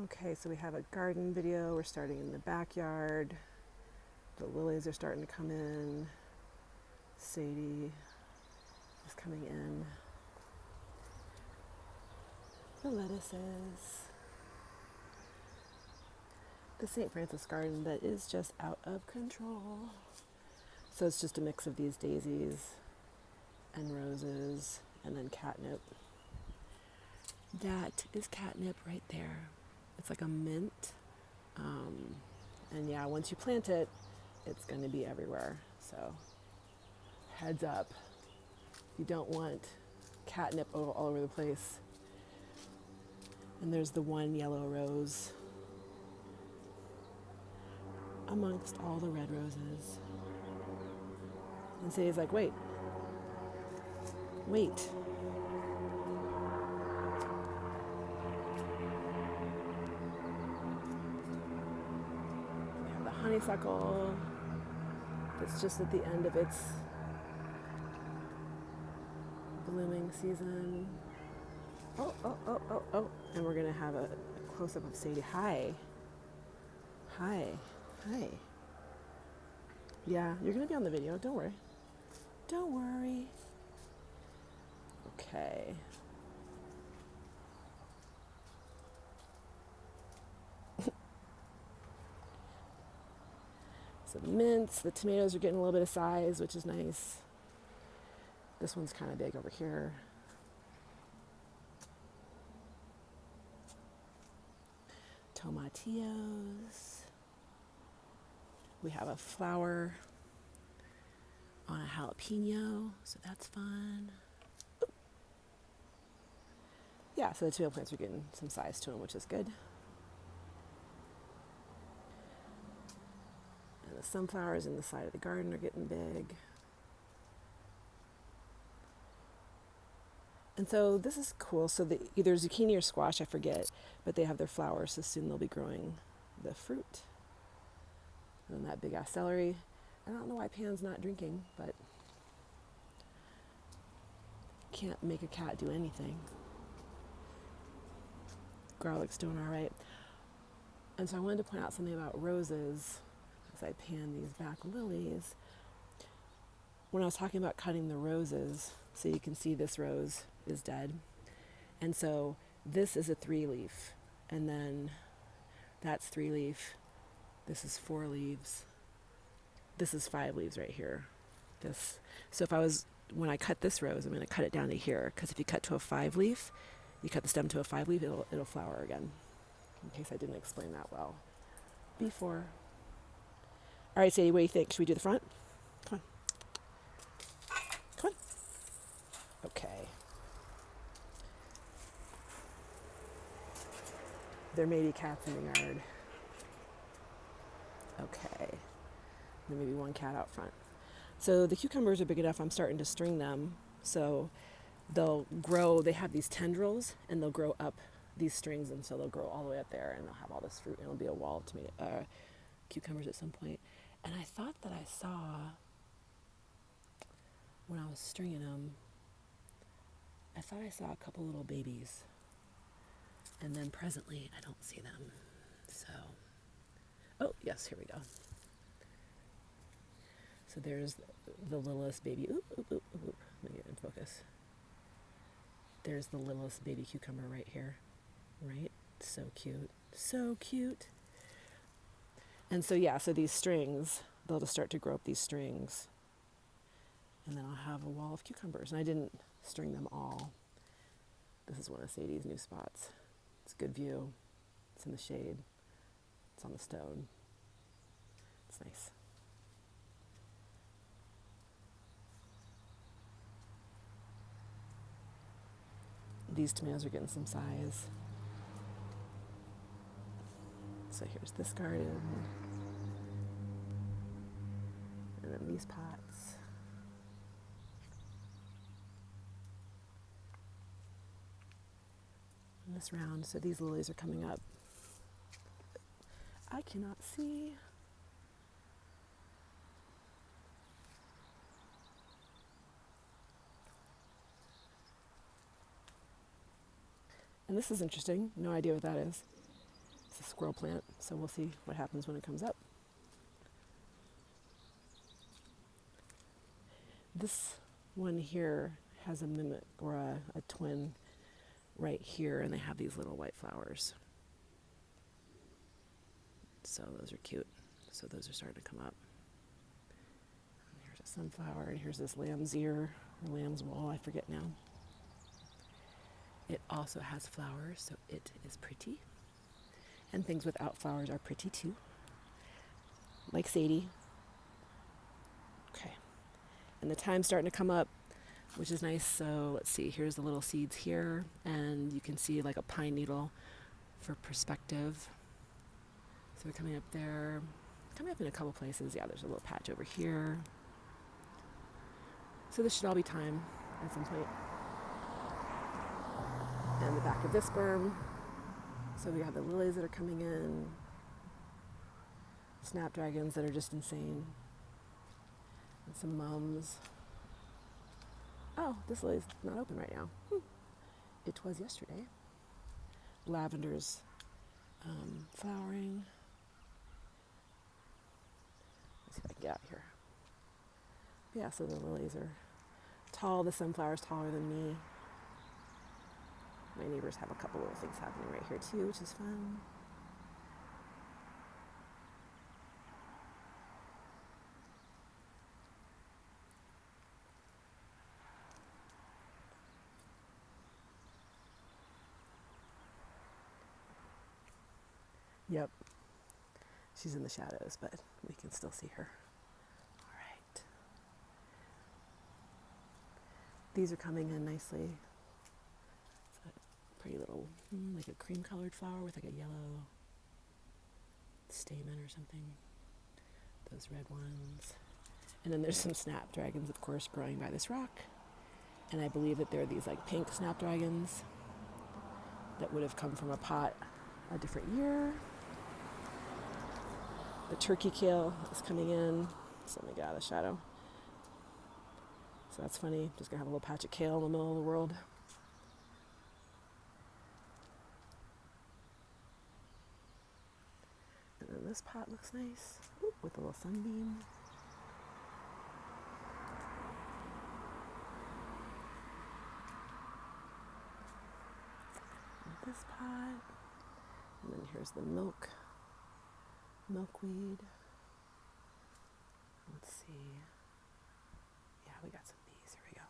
Okay, so we have a garden video. We're starting in the backyard. The lilies are starting to come in. Sadie is coming in. The lettuces. The St. Francis garden that is just out of control. So it's just a mix of these daisies and roses and then catnip. That is catnip right there. It's like a mint. And yeah, once you plant it, it's going to be everywhere. So heads up. You don't want catnip all over the place. And there's the one yellow rose amongst all the red roses. And Sadie's like, wait. We have the honeysuckle that's just at the end of its blooming season. Oh. And we're going to have a close-up of Sadie. Hi. Yeah, you're going to be on the video. Don't worry. Okay. So the mints, the tomatoes are getting a little bit of size, which is nice. This one's kind of big over here. Tomatillos. We have a flower on a jalapeno, so that's fun. Ooh. Yeah, so the tomato plants are getting some size to them, which is good. And the sunflowers in the side of the garden are getting big. And so this is cool. So either zucchini or squash, I forget, but they have their flowers, so soon they'll be growing the fruit. And then that big ass celery. I don't know why Pan's not drinking, but can't make a cat do anything. Garlic's doing all right. And so I wanted to point out something about roses as I pan these back lilies. When I was talking about cutting the roses, so you can see this rose is dead. And so this is a 3-leaf. And then that's 3-leaf. This is 4 leaves. This is 5 leaves right here. So when I cut this rose, I'm going to cut it down to here, because if you cut to a 5-leaf, you cut the stem to a 5-leaf, it'll flower again. In case I didn't explain that well before. All right, Sadie, what do you think? Should we do the front? Come on. Okay. There may be cats in the yard. Okay. There may be one cat out front. So the cucumbers are big enough, I'm starting to string them. So they'll grow, they have these tendrils, and they'll grow up these strings, and so they'll grow all the way up there, and they'll have all this fruit, and it'll be a wall of cucumbers at some point. And I thought that I saw, when I was stringing them, I thought I saw a couple little babies. And then presently, I don't see them. So, oh, yes, here we go. So there's the littlest baby. Oop. Let me get in focus. There's the littlest baby cucumber right here. Right? So cute. And so, yeah, so these strings, they'll just start to grow up these strings. And then I'll have a wall of cucumbers. And I didn't string them all. This is one of Sadie's new spots. It's a good view. It's in the shade. It's on the stone. It's nice. These tomatoes are getting some size. So here's this garden. And then these pots. And this round. So these lilies are coming up. I cannot see. And this is interesting. No idea what that is. It's a squirrel plant, so we'll see what happens when it comes up. This one here has a mimic or a twin right here, and they have these little white flowers. So those are cute. So those are starting to come up. And here's a sunflower, and here's this lamb's ear or lamb's wool, I forget now. It also has flowers, so it is pretty. And things without flowers are pretty too. Like Sadie. Okay. And the time's starting to come up, which is nice. So let's see, here's the little seeds here, and you can see like a pine needle for perspective. So we're coming up there, coming up in a couple places. Yeah, there's a little patch over here. So this should all be time at some point. And the back of this berm. So we have the lilies that are coming in, snapdragons that are just insane, and some mums. Oh, this lily's not open right now. It was yesterday. Lavender's flowering. Let's see if I can get out here. Yeah, so the lilies are tall. The sunflower's taller than me. My neighbors have a couple little things happening right here too, which is fun. Yep. She's in the shadows, but we can still see her. All right. These are coming in nicely. Pretty little, like a cream colored flower with like a yellow stamen or something. Those red ones. And then there's some snapdragons, of course, growing by this rock. And I believe that there are these like pink snapdragons that would have come from a pot a different year. The turkey kale is coming in. So let me get out of the shadow. So that's funny. Just gonna have a little patch of kale in the middle of the world. And then this pot looks nice. Ooh, with a little sunbeam. And this pot. And then here's the milkweed. Let's see. Yeah, we got some bees. Here we go.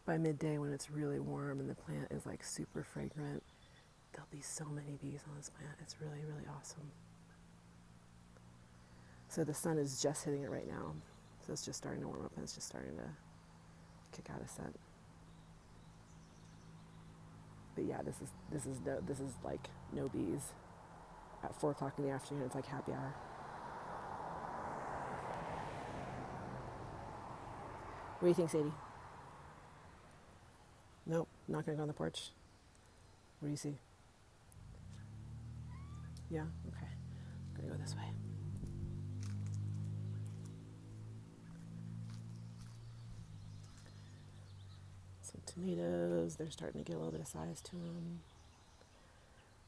By midday, when it's really warm and the plant is like super fragrant, there'll be so many bees on this plant. It's really, really awesome. So the sun is just hitting it right now. So it's just starting to warm up and it's just starting to kick out a scent. But yeah, this is like no bees. At 4 o'clock in the afternoon, it's like happy hour. What do you think, Sadie? Nope, not gonna go on the porch. What do you see? Yeah, okay. I'm gonna go this way. Some tomatoes, they're starting to get a little bit of size to them.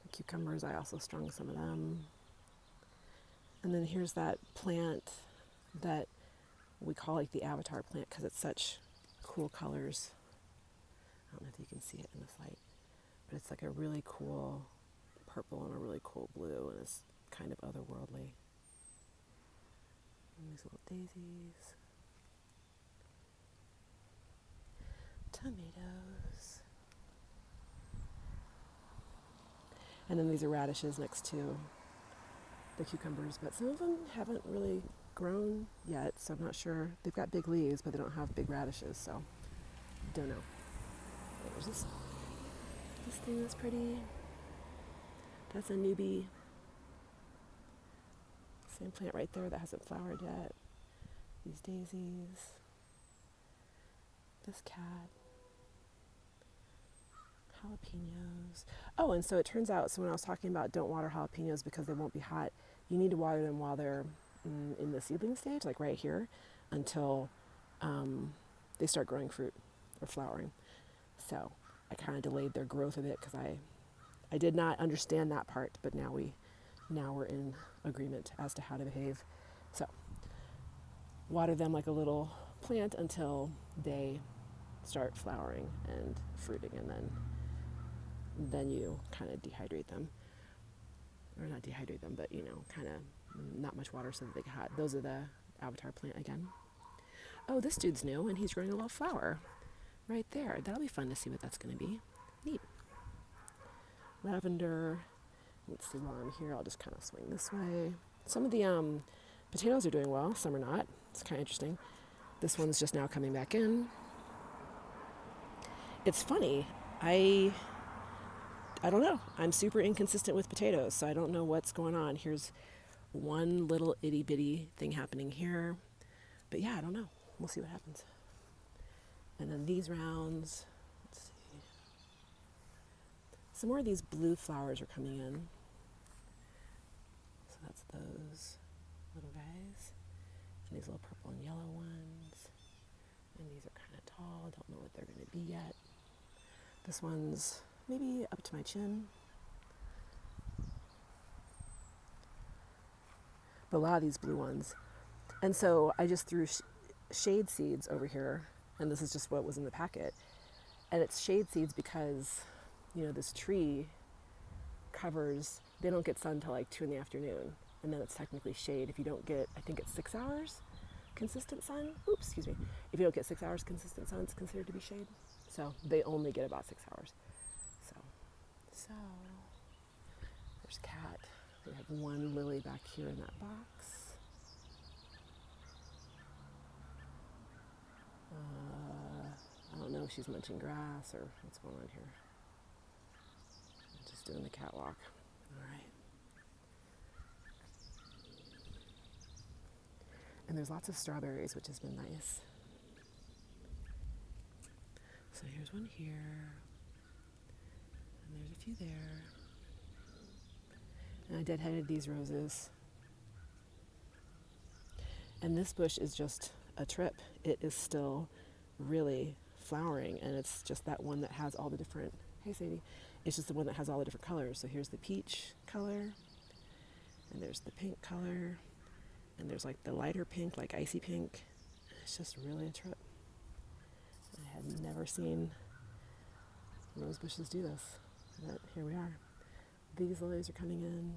The cucumbers, I also strung some of them. And then here's that plant that we call like the avatar plant because it's such cool colors. I don't know if you can see it in this light, but it's like a really cool purple and a really cool blue, and it's kind of otherworldly. And these little daisies. Tomatoes. And then these are radishes next to the cucumbers, but some of them haven't really grown yet, so I'm not sure. They've got big leaves, but they don't have big radishes, so don't know. There's this thing that's pretty. That's a newbie. Same plant right there that hasn't flowered yet. These daisies. This cat. Jalapenos. Oh, and so it turns out, so when I was talking about don't water jalapenos because they won't be hot, you need to water them while they're in the seedling stage, like right here, until they start growing fruit or flowering. So I kind of delayed their growth a bit because I did not understand that part, but now we're in agreement as to how to behave. So water them like a little plant until they start flowering and fruiting, and then you kind of dehydrate them, or not dehydrate them, but kind of not much water so that they get hot. Those are the avatar plant again. Oh, this dude's new, and he's growing a little flower right there. That'll be fun to see what that's going to be. Neat. Lavender. Let's see, while I'm here, I'll just kind of swing this way. Some of the potatoes are doing well, some are not. It's kind of interesting. This one's just now coming back in. It's funny. I don't know. I'm super inconsistent with potatoes, so I don't know what's going on. Here's one little itty bitty thing happening here. But yeah, I don't know. We'll see what happens. And then these rounds, let's see. Some more of these blue flowers are coming in. So that's those little guys. And these little purple and yellow ones. And these are kind of tall. Don't know what they're going to be yet. This one's maybe up to my chin. But a lot of these blue ones. And so I just threw shade seeds over here, and this is just what was in the packet. And it's shade seeds because, this tree covers, they don't get sun until like 2 p.m, and then it's technically shade if you don't get, I think it's 6 hours consistent sun. Oops, excuse me. If you don't get 6 hours consistent sun, it's considered to be shade. So they only get about 6 hours. So there's Cat. We have one lily back here in that box. I don't know if she's munching grass or what's going on here. I'm just doing the catwalk. All right. And there's lots of strawberries, which has been nice. So here's one here. And there's a few there. And I deadheaded these roses. And this bush is just a trip. It is still really flowering, and it's just that one that has all the different, hey Sadie, it's just the one that has all the different colors. So here's the peach color, and there's the pink color, and there's like the lighter pink, like icy pink. It's just really a trip. I had never seen rose bushes do this, but here we are. These lilies are coming in,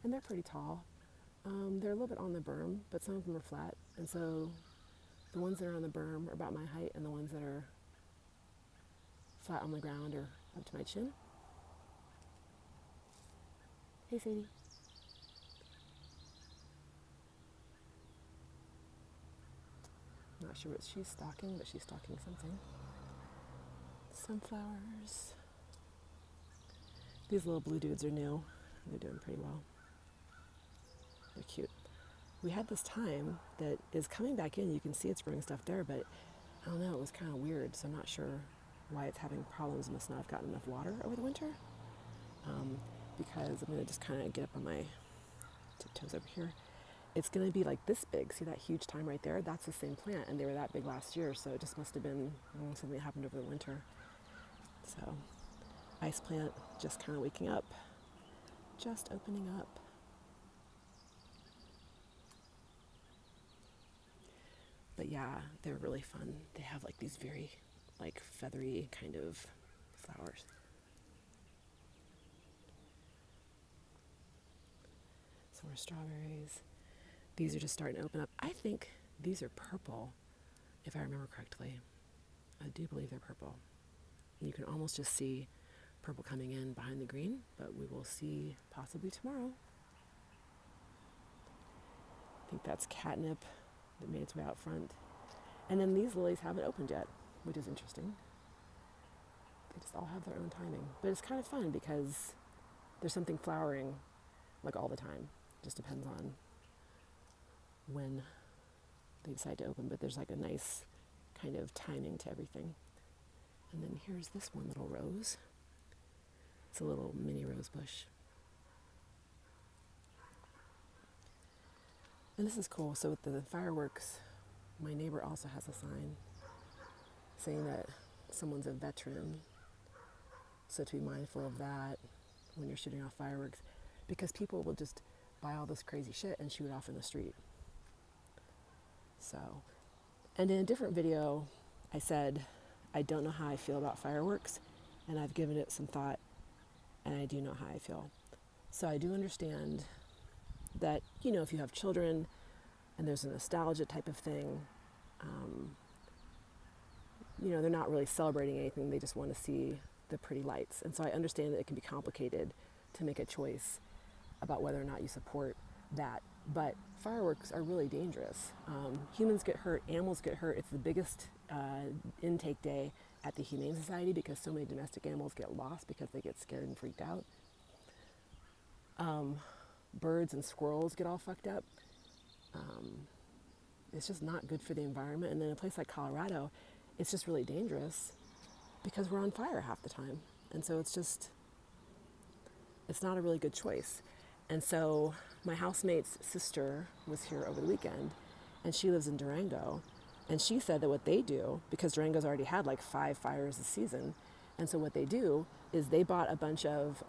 and they're pretty tall. They're a little bit on the berm, but some of them are flat, and so the ones that are on the berm are about my height, and the ones that are flat on the ground are up to my chin. Hey, Sadie. Not sure what she's stalking, but she's stalking something. Sunflowers. These little blue dudes are new. They're doing pretty well. They're cute. We had this thyme that is coming back in. You can see it's growing stuff there, but I don't know, it was kind of weird, so I'm not sure why it's having problems. It must not have gotten enough water over the winter. Because I'm going to just kind of get up on my tiptoes over here. It's going to be like this big. See that huge thyme right there? That's the same plant, and they were that big last year, so it just must have been something that happened over the winter. So, ice plant just kind of waking up, just opening up. But yeah, they're really fun. They have like these very like feathery kind of flowers. Some more strawberries. These are just starting to open up. I think these are purple, if I remember correctly. I do believe they're purple. And you can almost just see purple coming in behind the green, but we will see possibly tomorrow. I think that's catnip that made its way out front. And then these lilies haven't opened yet, which is interesting. They just all have their own timing. But it's kind of fun because there's something flowering like all the time. It just depends on when they decide to open, but there's like a nice kind of timing to everything. And then here's this one little rose. It's a little mini rose bush. And this is cool. So with the fireworks, my neighbor also has a sign saying that someone's a veteran. So to be mindful of that when you're shooting off fireworks, because people will just buy all this crazy shit and shoot it off in the street. So, and in a different video, I said, I don't know how I feel about fireworks, and I've given it some thought, and I do know how I feel. So I do understand that, you know, if you have children and there's a nostalgia type of thing, you know, they're not really celebrating anything. They just want to see the pretty lights. And so I understand that it can be complicated to make a choice about whether or not you support that. But fireworks are really dangerous. Humans get hurt, animals get hurt. It's the biggest intake day at the Humane Society because so many domestic animals get lost because they get scared and freaked out. Birds and squirrels get all fucked up. It's just not good for the environment. And then in a place like Colorado, it's just really dangerous because we're on fire half the time. And so it's not a really good choice. And so my housemate's sister was here over the weekend, and she lives in Durango. And she said that what they do, because Durango's already had like 5 fires this season, and so what they do is they bought a bunch of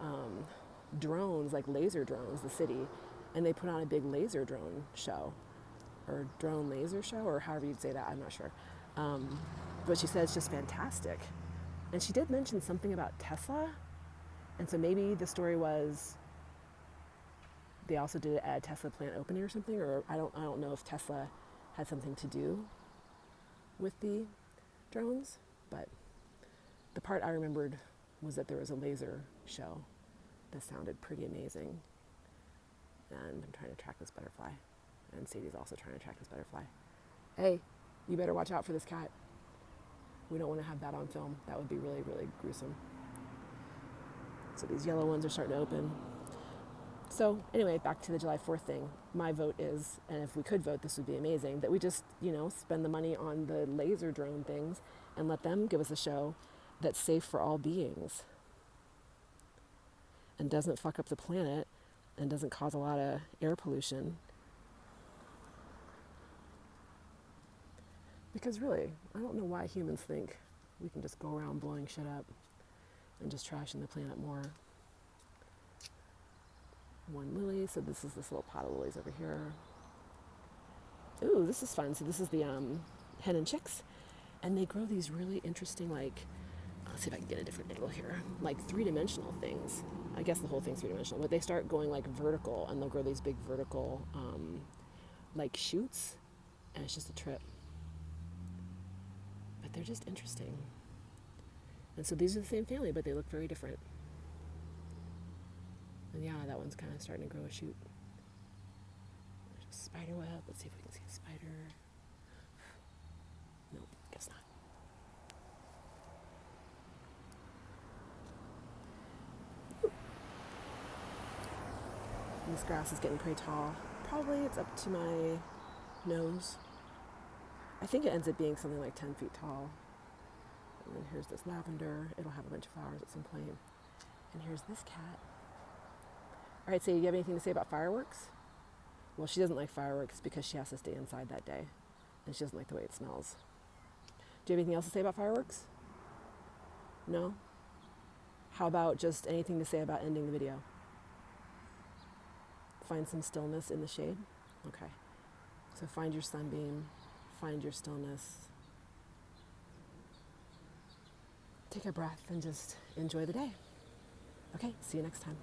drones, like laser drones, the city, and they put on a big laser drone show, or drone laser show, or however you'd say that, I'm not sure. But she said it's just fantastic. And she did mention something about Tesla, and so maybe the story was they also did it at a Tesla plant opening or something, or I don't know if Tesla had something to do with the drones, but the part I remembered was that there was a laser show that sounded pretty amazing. And I'm trying to track this butterfly, and Sadie's also trying to track this butterfly. Hey, you better watch out for this cat. We don't want to have that on film. That would be really, really gruesome. So these yellow ones are starting to open. So anyway, back to the July 4th thing. My vote is, and if we could vote, this would be amazing, that we just, you know, spend the money on the laser drone things and let them give us a show that's safe for all beings and doesn't fuck up the planet and doesn't cause a lot of air pollution. Because really, I don't know why humans think we can just go around blowing shit up and just trashing the planet more. One lily, so this is this little pot of lilies over here. Ooh, this is fun. So this is the hen and chicks, and they grow these really interesting, like, let's see if I can get a different angle here, like 3-dimensional things. I guess the whole thing's 3-dimensional, but they start going like vertical, and they'll grow these big vertical, like shoots, and it's just a trip. But they're just interesting. And so these are the same family, but they look very different. And yeah, that one's kind of starting to grow a shoot. There's a spider web. Let's see if we can see a spider. Nope, guess not. And this grass is getting pretty tall. Probably it's up to my nose. I think it ends up being something like 10 feet tall. And then here's this lavender. It'll have a bunch of flowers at some point. And here's this cat. All right, Sadie, do you have anything to say about fireworks? Well, she doesn't like fireworks because she has to stay inside that day. And she doesn't like the way it smells. Do you have anything else to say about fireworks? No? How about just anything to say about ending the video? Find some stillness in the shade? Okay. So find your sunbeam. Find your stillness. Take a breath and just enjoy the day. Okay, see you next time.